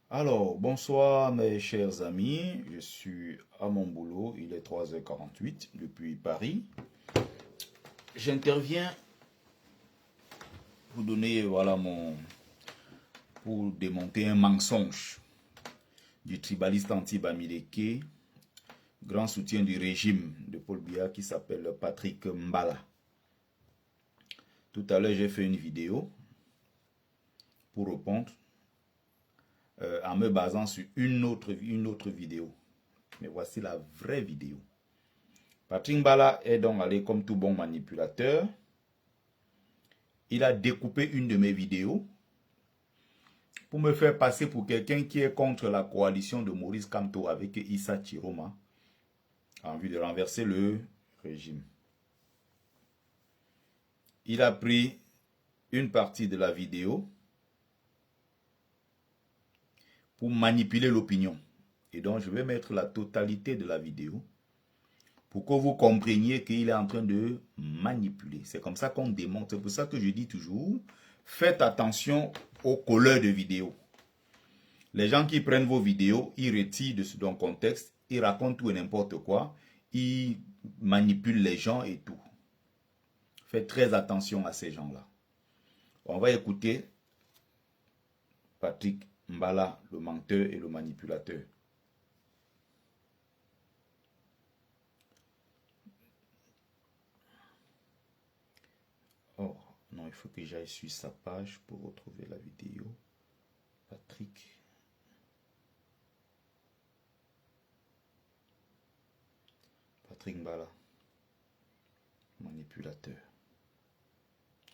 Alors, bonsoir mes chers amis, je suis à mon boulot, il est 3h48 depuis Paris. J'interviens pour donner, pour démonter un mensonge du tribaliste anti-Bamileke, grand soutien du régime de Paul Biya qui s'appelle Patrick Mbala. Tout à l'heure, j'ai fait une vidéo pour répondre en me basant sur une autre vidéo. Mais voici la vraie vidéo. Patrick Mbala est donc allé comme tout bon manipulateur. Il a découpé une de mes vidéos pour me faire passer pour quelqu'un qui est contre la coalition de Maurice Kamto avec Issa Chiroma en vue de renverser le régime. Il a pris une partie de la vidéo pour manipuler l'opinion. Et donc, je vais mettre la totalité de la vidéo pour que vous compreniez qu'il est en train de manipuler. C'est comme ça qu'on démontre. C'est pour ça que je dis toujours, faites attention aux colleurs de vidéos. Les gens qui prennent vos vidéos, ils retirent de ce contexte, ils racontent tout et n'importe quoi, ils manipulent les gens et tout. Faites très attention à ces gens-là. On va écouter Patrick Mbala, le menteur et le manipulateur. Oh, non, il faut que j'aille sur sa page pour retrouver la vidéo. Patrick Mbala, manipulateur.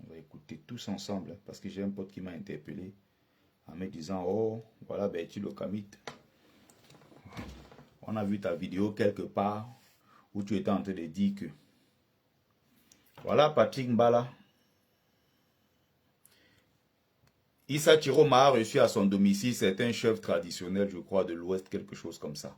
On va écouter tous ensemble, parce que j'ai un pote qui m'a interpellé en me disant, oh, voilà Bertie le Kamit. On a vu ta vidéo quelque part où tu étais en train de dire que. Voilà Patrick Mbala. Issa Chiroma a reçu à son domicile certains chefs traditionnels, je crois, de l'Ouest, quelque chose comme ça.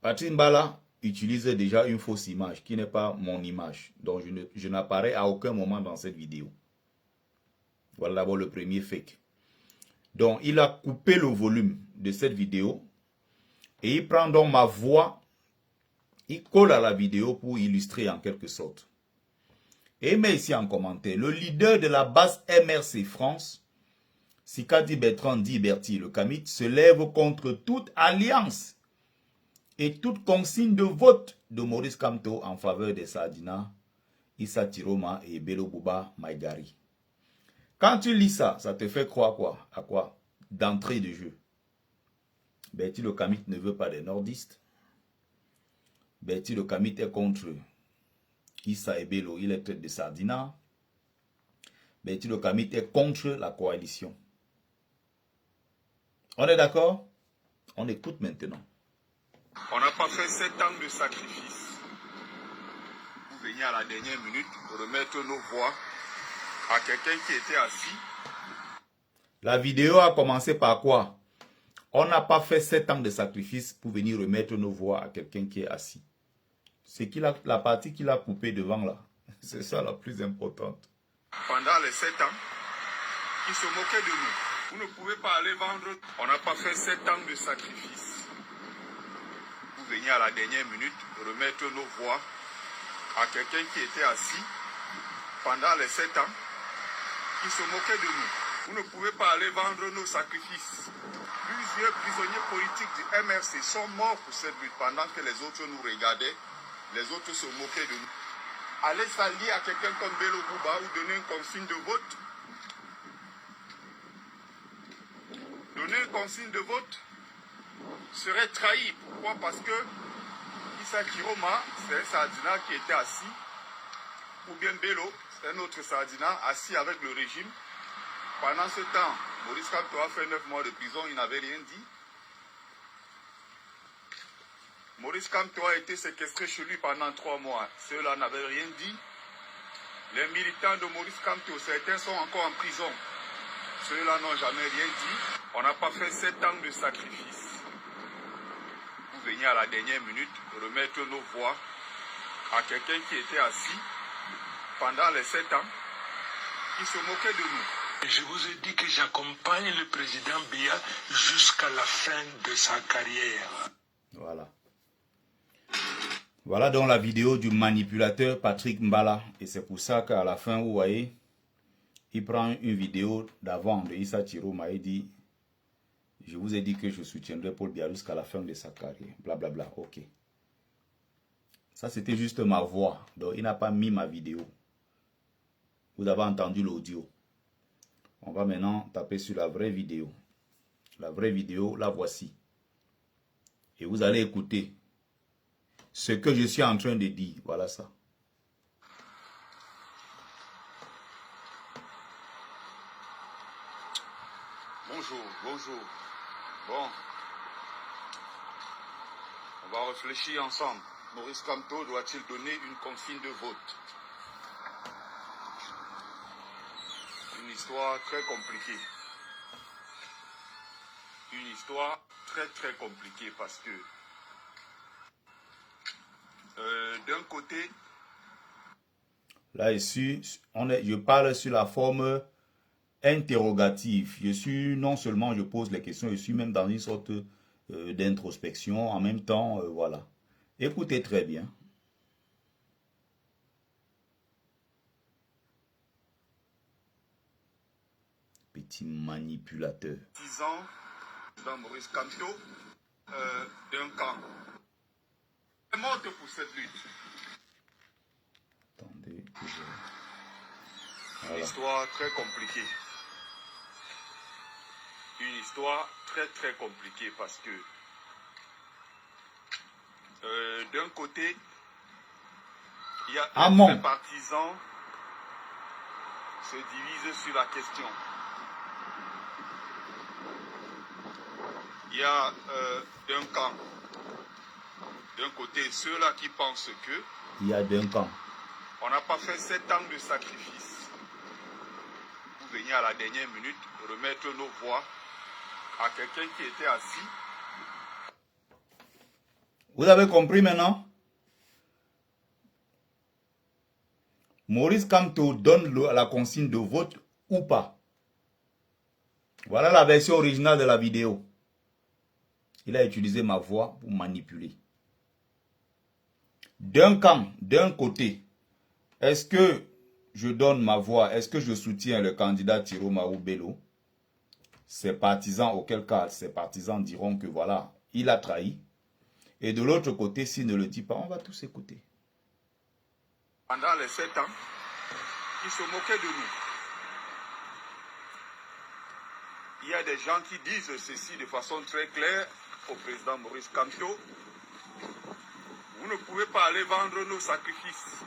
Patrick Mbala utilise déjà une fausse image qui n'est pas mon image. Donc je n'apparais à aucun moment dans cette vidéo. Voilà d'abord le premier fake. Donc il a coupé le volume de cette vidéo et il prend donc ma voix, il colle à la vidéo pour illustrer en quelque sorte. Et il met ici en commentaire, le leader de la base MRC France, Sikadi Bertrand dit Bertie le Kamit, se lève contre toute alliance et toute consigne de vote de Maurice Kamto en faveur des Sardina, Issa Chiroma et Bello Bouba Maïgari. Quand tu lis ça, ça te fait croire quoi? À quoi? D'entrée de jeu. Bertie le Kamit ne veut pas des nordistes. Bertie le Kamit est contre Issa et Bello, il est tête de Sardina. Bertie le Kamit est contre la coalition. On est d'accord? On écoute maintenant. On n'a pas fait 7 ans de sacrifice. Vous venez à la dernière minute remettre nos voix à quelqu'un qui était assis. La vidéo a commencé par quoi? On n'a pas fait 7 ans de sacrifice pour venir remettre nos voix à quelqu'un qui est assis. C'est la partie qu'il a coupée devant là. C'est ça la plus importante. Pendant les 7 ans, qui se moquaient de nous. Vous ne pouvez pas aller vendre. On n'a pas fait 7 ans de sacrifice. Vous venez à la dernière minute remettre nos voix à quelqu'un qui était assis pendant les 7 ans, qui se moquait de nous. Vous ne pouvez pas aller vendre nos sacrifices. Plusieurs prisonniers politiques du MRC sont morts pour cette lutte pendant que les autres nous regardaient. Les autres se moquaient de nous. Aller s'allier à quelqu'un comme Bello Bouba ou donner une consigne de vote. Donner une consigne de vote serait trahi. Pourquoi? Parce que Issa Chiroma, c'est un Sardina qui était assis, ou bien Bello, c'est un autre Sardina assis avec le régime. Pendant ce temps, Maurice Kamto a fait 9 mois de prison, il n'avait rien dit. Maurice Kamto a été séquestré chez lui pendant 3 mois, ceux-là n'avaient rien dit. Les militants de Maurice Kamto, certains sont encore en prison, ceux-là n'ont jamais rien dit. On n'a pas fait 7 ans de sacrifice. Vous venez à la dernière minute remettre nos voix à quelqu'un qui était assis pendant les 7 ans, qui se moquait de nous. Je vous ai dit que j'accompagne le président Biya jusqu'à la fin de sa carrière. Voilà. Voilà donc la vidéo du manipulateur Patrick Mbala. Et c'est pour ça qu'à la fin, vous voyez, il prend une vidéo d'avant de Issa Chiroma et dit, je vous ai dit que je soutiendrai Paul Biya jusqu'à la fin de sa carrière. Blablabla, bla, bla. Ok. Ça, c'était juste ma voix. Donc, il n'a pas mis ma vidéo. Vous avez entendu l'audio. On va maintenant taper sur la vraie vidéo. La vraie vidéo, la voici. Et vous allez écouter ce que je suis en train de dire. Voilà ça. Bonjour, bonjour. Bon. On va réfléchir ensemble. Maurice Kamto doit-il donner une consigne de vote? Une histoire très compliquée. Une histoire très compliquée parce que d'un côté... Là, ici, je parle sur la forme interrogative. Non seulement je pose les questions, je suis même dans une sorte d'introspection. En même temps, voilà. Écoutez très bien. Petit manipulateur. 10 ans dans Maurice Kamto, d'un camp. Elle est morte pour cette lutte. Attendez. Une histoire très compliquée. Une histoire très compliquée parce que d'un côté, il y a un partisan se divise sur la question. Il y a d'un camp, d'un côté, ceux-là qui pensent que il y a d'un camp. On n'a pas fait 7 ans de sacrifice. Vous venez à la dernière minute remettre nos voix à quelqu'un qui était assis. Vous avez compris maintenant? Maurice Kamto donne la consigne de vote ou pas. Voilà la version originale de la vidéo. Il a utilisé ma voix pour manipuler. D'un camp, d'un côté, est-ce que je donne ma voix, est-ce que je soutiens le candidat Chiroma ou Bello? Ses partisans, auquel cas, ses partisans diront que voilà, il a trahi. Et de l'autre côté, s'il ne le dit pas, on va tous écouter. Pendant les 7 ans, ils se moquaient de nous. Il y a des gens qui disent ceci de façon très claire au président Maurice Kamto. Vous ne pouvez pas aller vendre nos sacrifices.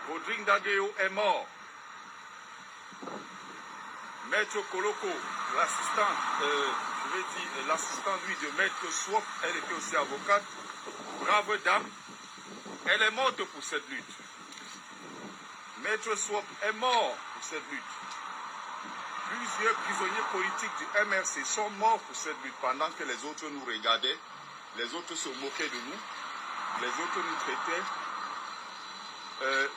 Rodrigue Ndageo est mort. Maître Koloko, l'assistant, l'assistant lui de Maître Swap, elle était aussi avocate, brave dame, elle est morte pour cette lutte. Maître Swap est mort pour cette lutte. Plusieurs prisonniers politiques du MRC sont morts pour cette lutte pendant que les autres nous regardaient, les autres se moquaient de nous, les autres nous traitaient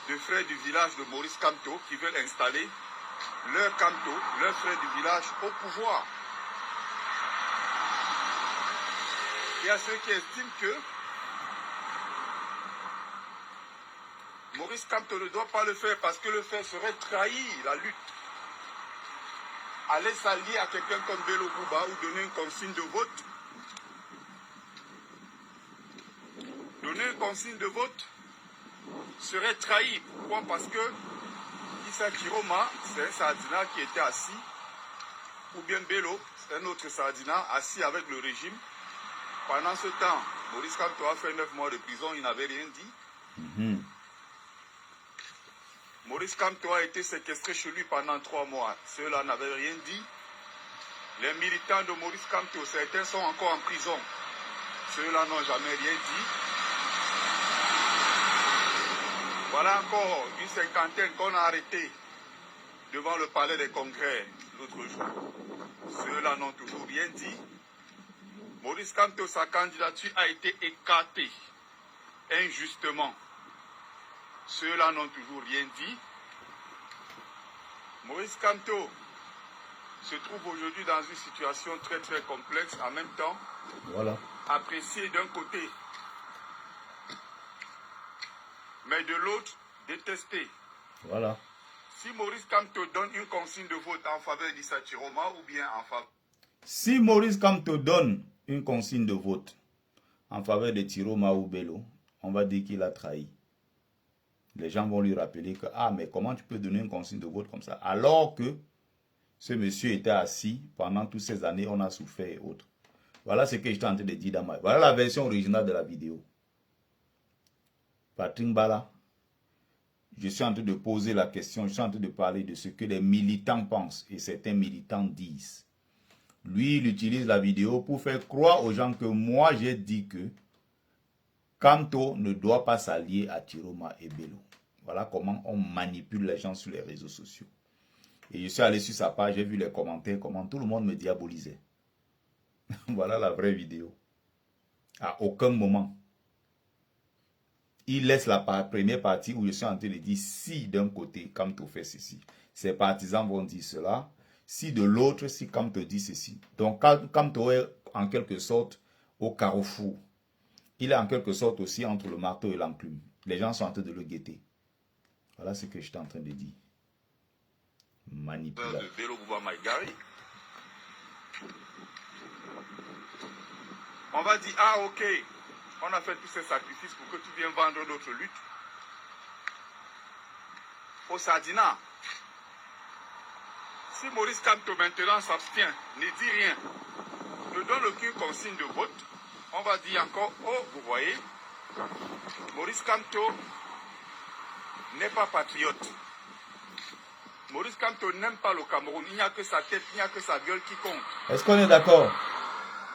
de frères du village de Maurice Kamto qui veulent installer leur Kamto, leur frère du village au pouvoir. Il y a ceux qui estiment que Maurice Kamto ne doit pas le faire parce que le faire serait trahir la lutte. Aller s'allier à quelqu'un comme Bello Bouba ou donner une consigne de vote. Donner une consigne de vote serait trahi. Pourquoi? Parce que Issa Chiroma, c'est un Sardina qui était assis, ou bien Bello, c'est un autre Sardina assis avec le régime. Pendant ce temps, Maurice Kamto a fait 9 mois de prison, il n'avait rien dit. Maurice Kamto a été séquestré chez lui pendant 3 mois. Ceux-là n'avaient rien dit. Les militants de Maurice Kamto, certains sont encore en prison. Ceux-là n'ont jamais rien dit. Voilà encore une cinquantaine qu'on a arrêtés devant le palais des congrès l'autre jour. Ceux-là n'ont toujours rien dit. Maurice Kamto, sa candidature a été écartée injustement. Ceux-là n'ont toujours rien dit. Maurice Kamto se trouve aujourd'hui dans une situation très très complexe, en même temps Voilà. apprécié d'un côté, mais de l'autre détesté. Voilà. Si Maurice Kamto donne une consigne de vote en faveur d'Issa Chiroma ou bien en faveur... Si Maurice Kamto donne une consigne de vote en faveur de Chiroma ou Bello, on va dire qu'il a trahi. Les gens vont lui rappeler que, ah, mais comment tu peux donner une consigne de vote comme ça? Alors que ce monsieur était assis pendant toutes ces années, on a souffert et autres. Voilà ce que j'étais en train de dire dans ma... Voilà la version originale de la vidéo. Patrick Bala, je suis en train de poser la question, je suis en train de parler de ce que les militants pensent et certains militants disent. Lui, il utilise la vidéo pour faire croire aux gens que moi, j'ai dit que Kamto ne doit pas s'allier à Chiroma et Bello. Voilà comment on manipule les gens sur les réseaux sociaux. Et je suis allé sur sa page, j'ai vu les commentaires, comment tout le monde me diabolisait. Voilà la vraie vidéo. À aucun moment, il laisse la première partie où je suis en train de dire si d'un côté, Kamto fait ceci, ses partisans vont dire cela. Si de l'autre, si Kamto dit ceci. Donc Kamto est en quelque sorte au carrefour. Il est en quelque sorte aussi entre le marteau et l'enclume. Les gens sont en train de le guetter. Voilà ce que j'étais en train de dire. Manipulateur. de Bello Bouba Maïgari. On va dire, ah ok, on a fait tous ces sacrifices pour que tu viennes vendre notre lutte au Sardina. Si Maurice Kamto maintenant s'abstient, ne dit rien, ne donne aucune consigne de vote, on va dire encore, oh, vous voyez, Maurice Kamto n'est pas patriote. Maurice Kamto n'aime pas le Cameroun. Il n'y a que sa tête, il n'y a que sa gueule qui compte. Est-ce qu'on est d'accord?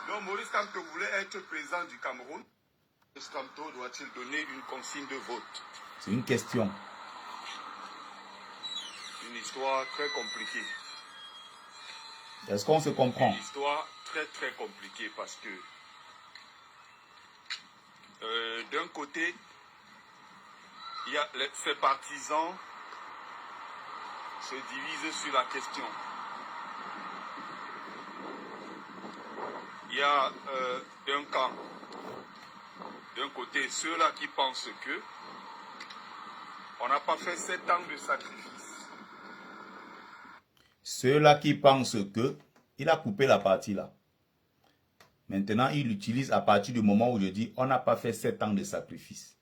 Donc Maurice Kamto voulait être président du Cameroun. Maurice Kamto doit-il donner une consigne de vote? C'est une question. Une histoire très compliquée. Est-ce qu'on se comprend? Une histoire très très compliquée parce que d'un côté, il y a ses partisans se divisent sur la question. Il y a d'un camp, d'un côté, ceux-là qui pensent que on n'a pas fait 7 ans de sacrifice. Ceux-là qui pensent que il a coupé la partie là. Maintenant, il l'utilise à partir du moment où je dis on n'a pas fait 7 ans de sacrifice.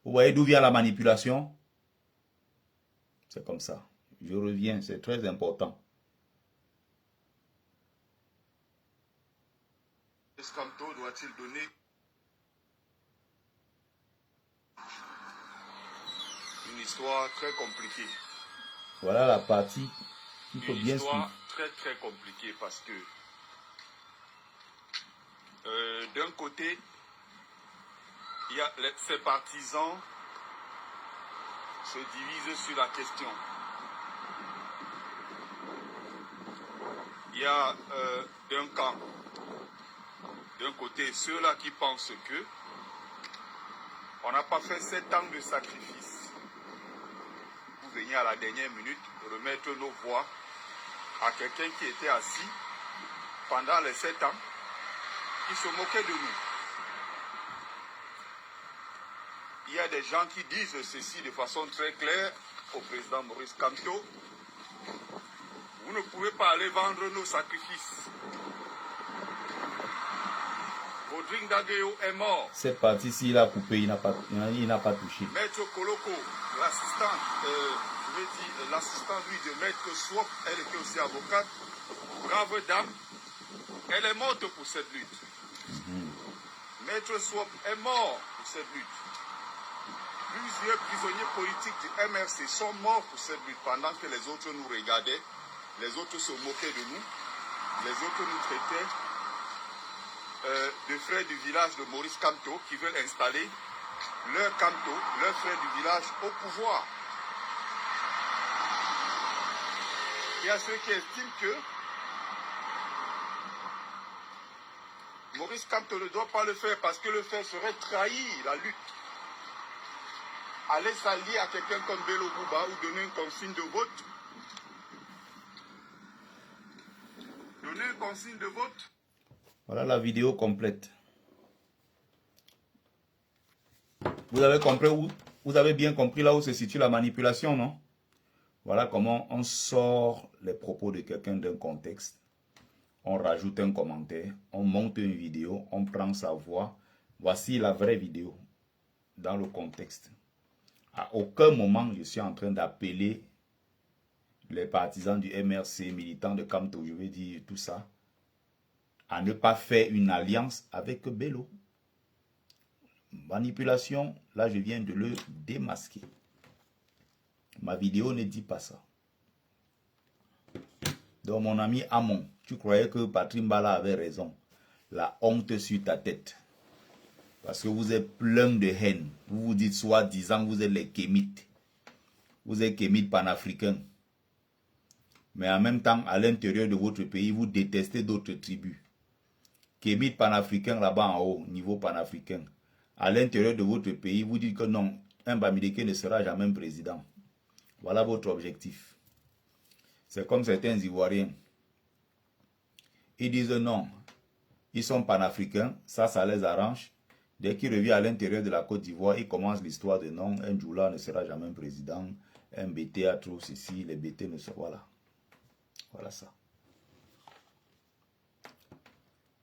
Vous voyez d'où vient la manipulation? C'est comme ça. Je reviens, c'est très important. Kamto doit-il donner une histoire très compliquée? Voilà la partie qu'il faut bien suivre. Une histoire très très compliquée parce que d'un côté, il y a ses partisans se divisent sur la question. Il y a d'un camp, d'un côté, ceux-là qui pensent que on n'a pas fait 7 ans de sacrifice. Vous venez à la dernière minute remettre nos voix à quelqu'un qui était assis pendant les 7 ans, qui se moquait de nous. Il y a des gens qui disent ceci de façon très claire au président Maurice Kamto. Vous ne pouvez pas aller vendre nos sacrifices. Rodrigue Dagueo est mort. Cette partie-ci, il a coupé, il n'a pas touché. Maître Koloko, l'assistant, je vais dire, l'assistant lui de Maître Swap, elle était aussi avocate, brave dame, elle est morte pour cette lutte. Maître Swap est mort pour cette lutte. Plusieurs prisonniers politiques du MRC sont morts pour cette lutte pendant que les autres nous regardaient, les autres se moquaient de nous, les autres nous traitaient de frères du village de Maurice Kamto qui veulent installer leur Kamto, leur frère du village au pouvoir. Il y a ceux qui estiment que Maurice Kamto ne doit pas le faire parce que le faire serait trahir la lutte. Aller s'allier à quelqu'un comme Bello Bouba ou donner une consigne de vote Donnez une consigne de vote. Voilà la vidéo complète. Vous avez compris où, vous avez bien compris là où se situe la manipulation, non? Voilà comment on sort les propos de quelqu'un d'un contexte. On rajoute un commentaire, on monte une vidéo, on prend sa voix. Voici la vraie vidéo dans le contexte. À aucun moment, je suis en train d'appeler les partisans du MRC, militants de Kamto, je vais dire tout ça, à ne pas faire une alliance avec Bello. Manipulation, là je viens de le démasquer. Ma vidéo ne dit pas ça. Donc mon ami Amon, tu croyais que Patrick Mbala avait raison. La honte sur ta tête. Parce que vous êtes plein de haine. Vous vous dites soi-disant vous êtes les Kémites. Vous êtes Kémites panafricains. Mais en même temps, à l'intérieur de votre pays, vous détestez d'autres tribus. Kémites panafricains là-bas en haut, niveau panafricain. À l'intérieur de votre pays, vous dites que non, un Bamileke ne sera jamais un président. Voilà votre objectif. C'est comme certains Ivoiriens. Ils disent non, ils sont panafricains, ça les arrange. Dès qu'ils reviennent à l'intérieur de la Côte d'Ivoire, ils commencent l'histoire de non, un Djoula ne sera jamais un président, un BT a trop ceci, les BT ne seront... Voilà. Voilà ça.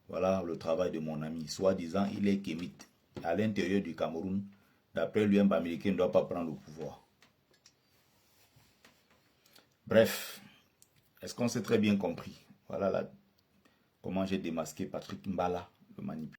Voilà le travail de mon ami. Soi-disant, il est kémite. À l'intérieur du Cameroun, d'après lui, un Bamileke ne doit pas prendre le pouvoir. Bref, est-ce qu'on s'est très bien compris? Voilà comment j'ai démasqué Patrick Mbala, le manipulateur.